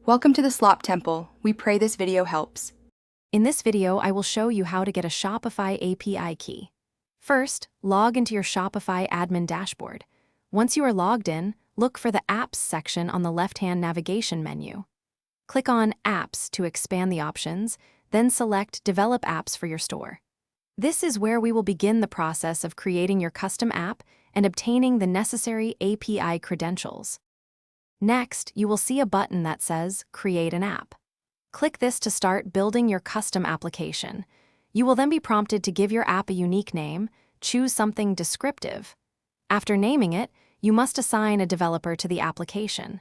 Welcome to the Slop Temple. We pray this video helps. In this video, I will show you how to get a Shopify API key. First, log into your Shopify admin dashboard. Once you are logged in, look for the Apps section on the left-hand navigation menu. Click on Apps to expand the options, then select Develop Apps for your store. This is where we will begin the process of creating your custom app and obtaining the necessary API credentials. Next, you will see a button that says Create an App. Click this to start building your custom application. You will then be prompted to give your app a unique name, choose something descriptive. After naming it, you must assign a developer to the application.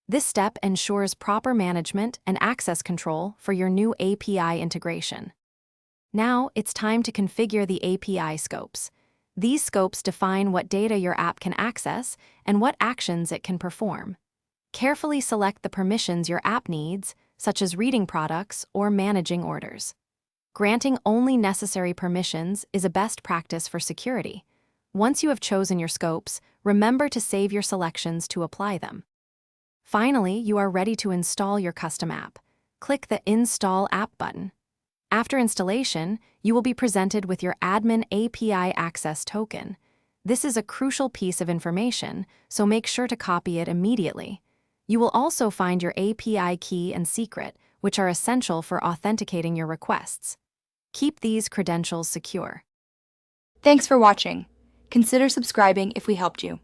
This step ensures proper management and access control for your new API integration. Now, it's time to configure the API scopes. These scopes define what data your app can access and what actions it can perform. Carefully select the permissions your app needs, such as reading products or managing orders. Granting only necessary permissions is a best practice for security. Once you have chosen your scopes, remember to save your selections to apply them. Finally, you are ready to install your custom app. Click the Install App button. After installation, you will be presented with your Admin API Access Token. This is a crucial piece of information, so make sure to copy it immediately. You will also find your API key and secret, which are essential for authenticating your requests. Keep these credentials secure. Thanks for watching. Consider subscribing if we helped you.